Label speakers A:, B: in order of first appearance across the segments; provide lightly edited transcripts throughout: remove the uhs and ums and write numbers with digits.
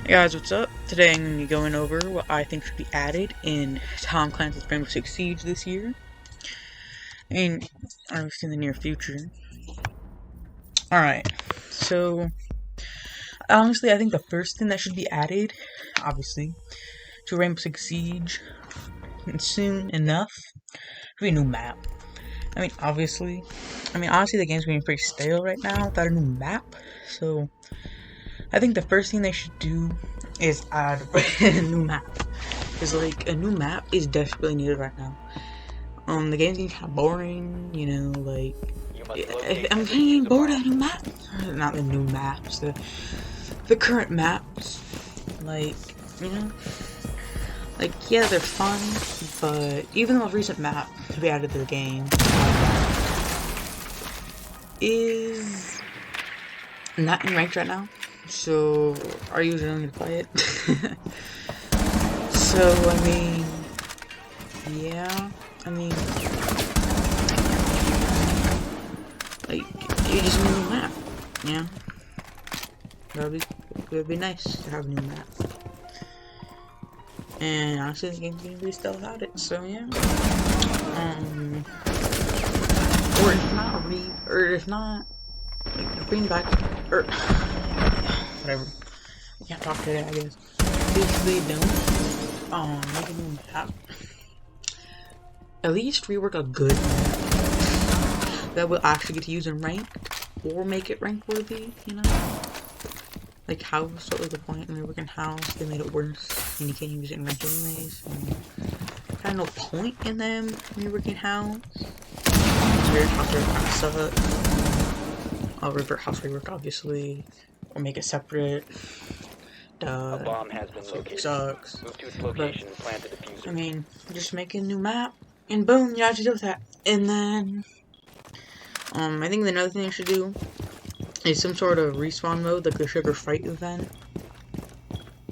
A: Hey guys, what's up? Today I'm going to be going over what I think should be added in Tom Clancy's Rainbow Six Siege this year. I mean, obviously in the near future. Alright, so honestly I think the first thing that should be added, obviously, to Rainbow Six Siege, and soon enough, should be a new map. Honestly the game's getting pretty stale right now without a new map, so I think the first thing they should do is add a new map. Because, like, a new map is desperately needed right now. The game's getting kind of boring, you know, like, I'm getting bored of the new map. Not the new maps, the current maps. Like, you know, like, yeah, they're fun, but even the most recent map to be added to the game is not in ranked right now. So, are you really going to play it? So, yeah, like, you just need a new map, yeah. That'd be nice to have a new map. And honestly, the game's gonna be still without it, so yeah. Or if not, like, bring back, or, whatever. I can't talk today, I guess. If they don't, make a new map, at least rework a good map that we'll actually get to use in ranked, or make it rank worthy, you know? Like House, what was the point in reworking House? They made it worse, and you can't use it in ranked anyways. Kind of no point in them reworking House. Weird House rework kind of suck. I'll revert House rework obviously, or make it separate.
B: A bomb has been located.
A: Sucks.
B: Move to its location and plant the diffuser.
A: Just make a new map, and boom, you have to deal with that. And then, I think another thing I should do is some sort of respawn mode, like the Sugar Fight event.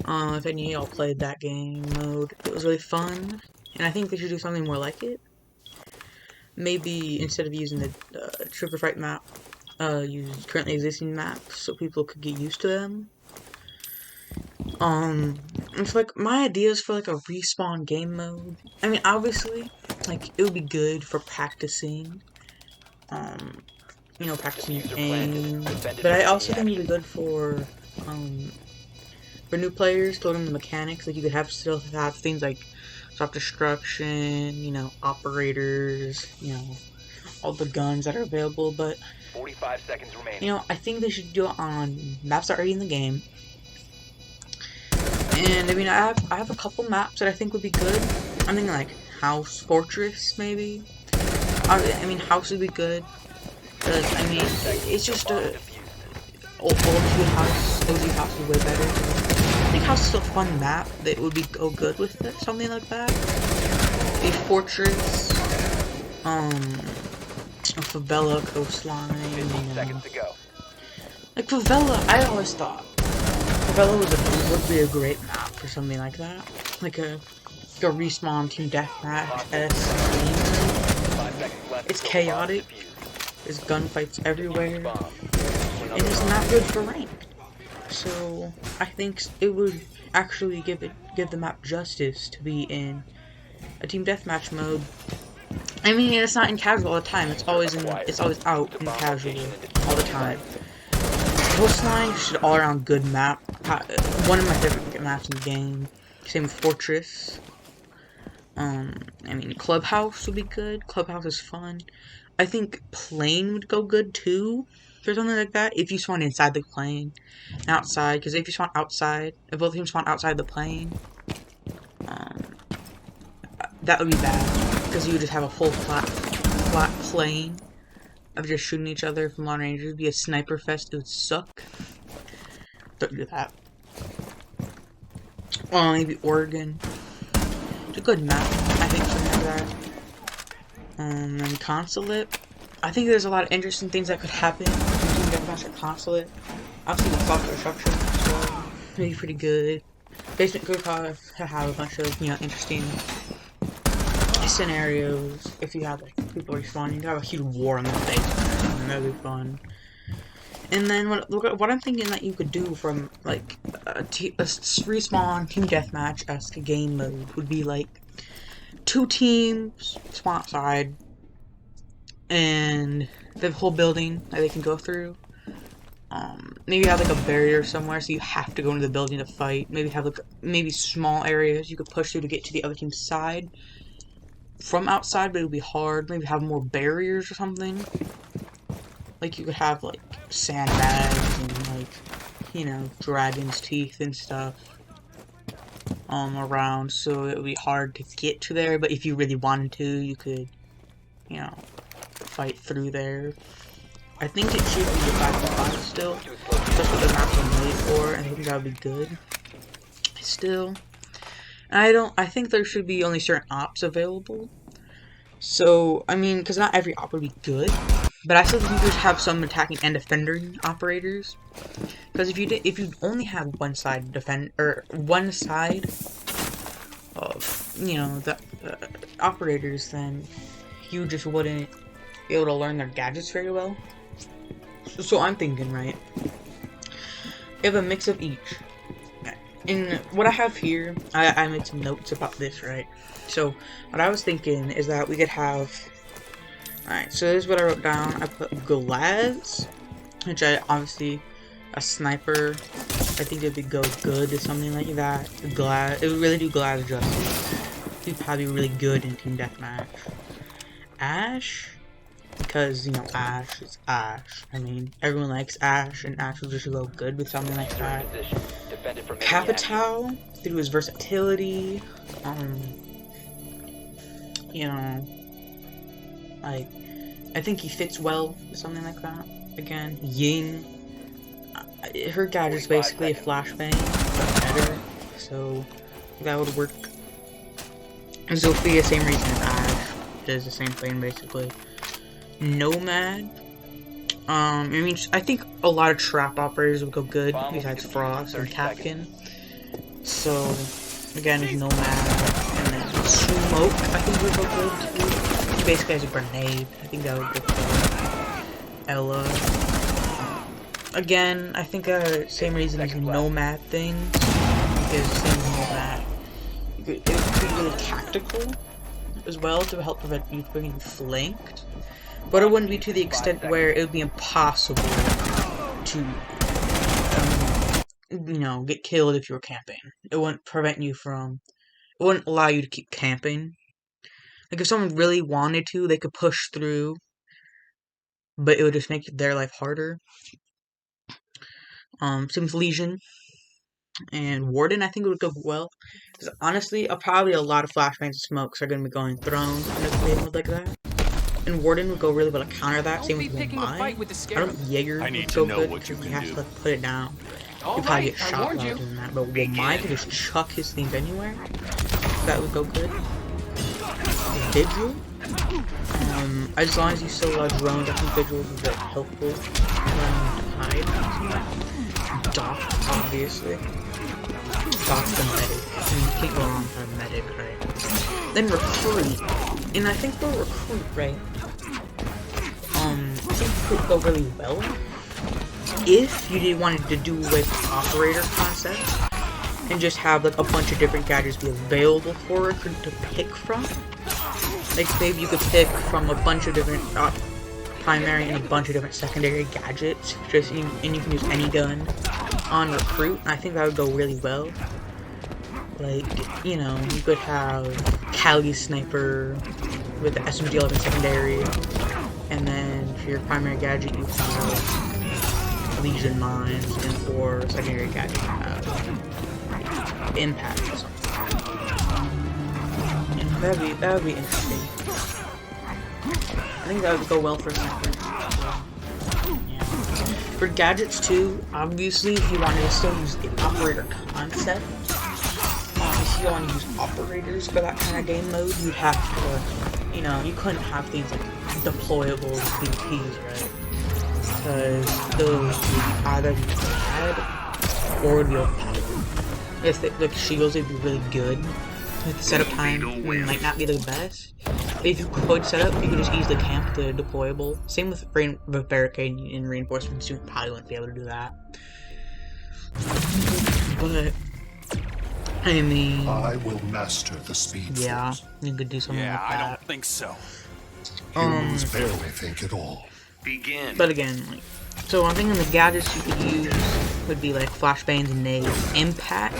A: If any of y'all played that game mode, it was really fun, and I think they should do something more like it. Maybe instead of using the Sugar Fight map, use currently existing maps so people could get used to them. It's like my ideas for like a respawn game mode. Obviously, like it would be good for practicing. You know, practicing aim. But I also think it would be good for new players to learn the mechanics. Like you could still have things like self-destruction, you know, operators, you know, all the guns that are available. But
B: 45 seconds remaining.
A: you know, I think they should do it on maps that are already in the game. And I have a couple maps that I think would be good. I'm thinking like House, Fortress, maybe. House would be good. Because it's just a old House. OG House is way better. I think House is still a fun map that would be good with it, something like that. A Fortress, a Favela coastline.
B: 15 seconds to go.
A: Like Favela, I always thought Favela would be a great map for something like that, like a respawn team deathmatch. It's chaotic. There's gunfights everywhere, and it's not good for ranked. So I think it would actually give the map justice to be in a team deathmatch mode. It's not in casual all the time. It's always out in casual all the time. Coastline is just an all-around good map. One of my favorite maps in the game. Same with Fortress. Clubhouse would be good. Clubhouse is fun. I think Plane would go good too, or something like that. If you spawn inside the plane, outside. Because if you spawn outside, if both teams spawn outside the plane, that would be bad. Because you would just have a full flat plane of just shooting each other from long range. It would be a sniper fest. It would suck. Don't do that. Maybe Oregon. It's a good map. I think something like that. And Consulate. I think there's a lot of interesting things that could happen in Team Deathmatch at Consulate. Obviously, the self-destruction would be pretty good. Basement could probably have a bunch of, you know, interesting scenarios. If you have like people respawning, you have a huge war in the basement, and that'd be fun. And then what I'm thinking that you could do from like a respawn team deathmatch-esque game mode would be like 2 teams spawn outside, and the whole building that they can go through. Maybe have like a barrier somewhere, so you have to go into the building to fight. Maybe have like small areas you could push through to get to the other team's side from outside, but it would be hard. Maybe have more barriers or something. Like you could have like sandbags and like, you know, dragon's teeth and stuff around, so it would be hard to get to there. But if you really wanted to, you could, you know, fight through there. I think it should be a 5v5 still. That's what the maps are made for, and I think that would be good. Still, I think there should be only certain ops available. So, I mean, because not every op would be good, but I still think you should have some attacking and defending operators. Because if you only have one side one side of, you know, the operators, then you just wouldn't be able to learn their gadgets very well. So I'm thinking, right, you have a mix of each. In what I have here, I made some notes about this, right? So what I was thinking is that we could have, alright, so this is what I wrote down. I put Glaz, which obviously a sniper. I think it would go good to something like that. Glaz, it would really do Glaz justice. He'd probably be really good in team deathmatch. Ash, because, you know, Ash is Ash. I mean, everyone likes Ash, and Ash will just go good with something like that. Capitao, through his versatility, you know, like, I think he fits well with something like that. Again, Ying, her gadget's basically a flashbang, but better, so that would work. And Zofia, same reason as Ash, does the same thing basically. Nomad, I mean, I think a lot of trap operators would go good besides Frost and Capkin. So again, is Nomad, and then Smoke I think would go good too. He basically has a grenade. I think that would go good. Ella. Again, I think same reason as the Nomad thing, because same as Nomad. It would be really tactical as well to help prevent you from being flanked. But it wouldn't be to the extent where it would be impossible to, you know, get killed if you were camping. It wouldn't prevent you from, it wouldn't allow you to keep camping. Like, if someone really wanted to, they could push through, but it would just make their life harder. Same with Legion. And Warden, I think it would go well. Because honestly, probably a lot of flashbangs and smokes are going to be going thrones in a game mode like that. And Warden would go really well to counter that. Same with Womai. I don't know if Jaeger would go good because he has to put it down. He'd probably get shot while doing that. But Womai could just chuck his things anywhere. That would go good. Vigil. As long as you still allow drones, I think Vigil would be very helpful. Hide. Doc, obviously. Doc's the medic. I mean, you can't go wrong with a medic, right? Then Recruit. And I think for Recruit, right? I think it could go really well if you did wanted to do with operator concept and just have like a bunch of different gadgets be available for Recruit to pick from. Like maybe you could pick from a bunch of different primary and a bunch of different secondary gadgets, and you can use any gun on Recruit. I think that would go really well. Like, you know, you could have Cali Sniper with the SMG-11 secondary, and then for your primary gadget you have Legion Mines, and for secondary gadget you have Impact or something. Yeah, that would be interesting. I think that would go well for Sniper. Yeah. For gadgets too, obviously if you wanted to still use the operator concept, if you want to use operators for that kind of game mode, you'd have to, you know, you couldn't have things like deployable VPs, right? Because those would either be bad or would be overpowered. If like shields would be really good, but the setup time might not be the best. if you could set up, you could just easily camp the deployable. Same with barricade and reinforcements. You probably wouldn't be able to do that. But I mean,
C: I will master the speed force.
A: You could do something like that.
D: I don't think so.
C: Humans barely think at all.
D: Begin.
A: But again, like, so I'm thinking the gadgets you could use would be like flashbangs and nades, impact,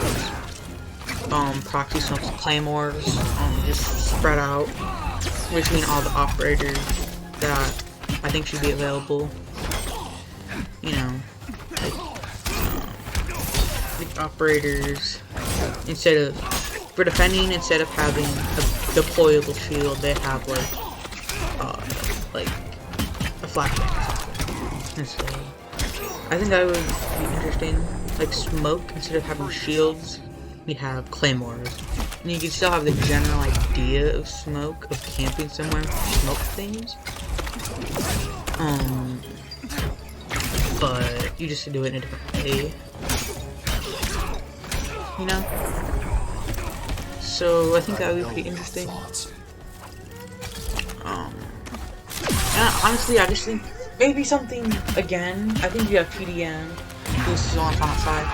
A: proxy smokes, claymores, just spread out between all the operators that I think should be available. You know, like operators, instead of, for defending, instead of having a deployable shield, they have like a flashbang. So, I think that would be interesting. Like smoke, instead of having shields, you'd have claymores. And you could still have the general idea of smoke, of camping somewhere, smoke things. But you just do it in a different way. You know? So I think that would be pretty interesting. Honestly, I just think maybe something again. I think you have PDM, who's still on front side,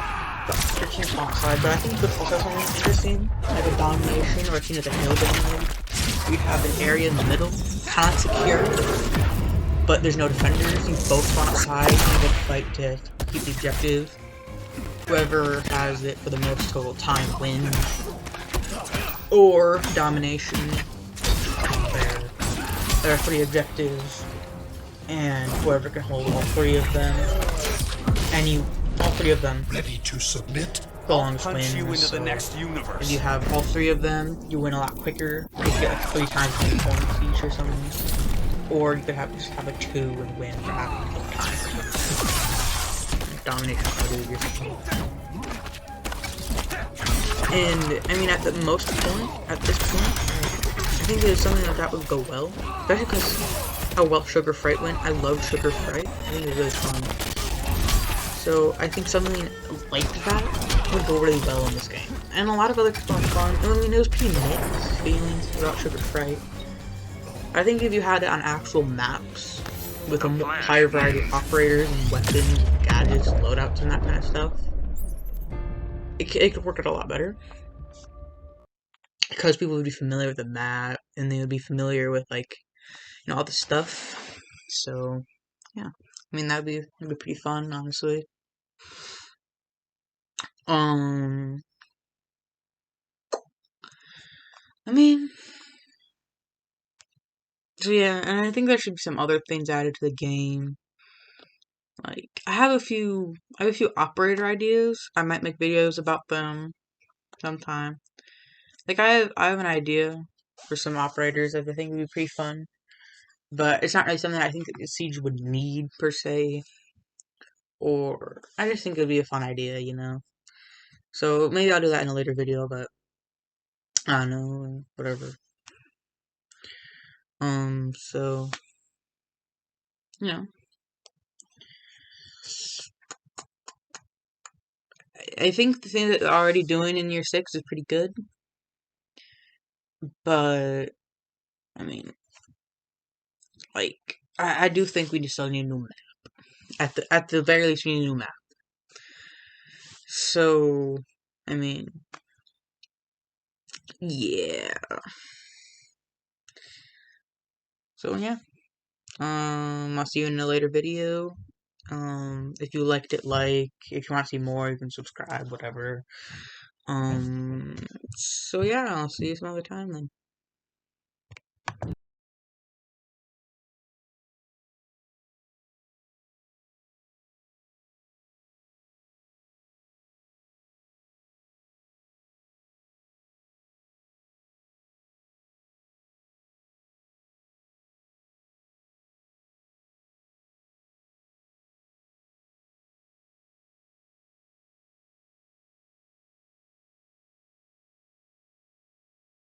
A: but your team's front side. But I think you could also have something interesting, like a domination or a team with a hill domination. You'd have an area in the middle, kind of secure, but there's no defenders. You both front side, and you fight to keep the objective. Whoever has it for the most total time wins. Or domination, where there are 3 objectives, and whoever can hold all 3 of them, and all 3 of them,
C: ready to submit,
A: the longest
D: Punch
A: wins.
D: you into
A: So
D: the next universe.
A: if you have all 3 of them, you win a lot quicker. You get like 3 times the points each or something. Or you could just have a 2 and win for half the time. Domination or something. And I mean, at this point, I think there's something like that would go well, especially because how well Sugar Fright went. I love Sugar Fright. I think it was really fun. So I think something like that would go really well in this game. And a lot of other people have fun. I mean, it was pretty mixed feelings about Sugar Fright. I think if you had it on actual maps with a higher variety of operators and weapons, gadgets, loadouts, and that kind of stuff, it could work out a lot better. Because people would be familiar with the map, and they would be familiar with, like, you know, all the stuff. So, yeah. I mean, that'd be pretty fun, honestly. I mean, so yeah, and I think there should be some other things added to the game. Like, I have a few operator ideas. I might make videos about them sometime. Like, I have an idea for some operators that I think would be pretty fun. But it's not really something I think that the Siege would need, per se. Or, I just think it would be a fun idea, you know? So, maybe I'll do that in a later video, but I don't know, whatever. So, you know. I think the thing that they're already doing in Year 6 is pretty good. But, I mean, like, I do think we just still need a new map. At the very least, we need a new map. So, I mean, yeah. So, yeah. I'll see you in a later video. If you liked it, like. If you want to see more, you can subscribe, whatever. So, yeah, I'll see you some other time then.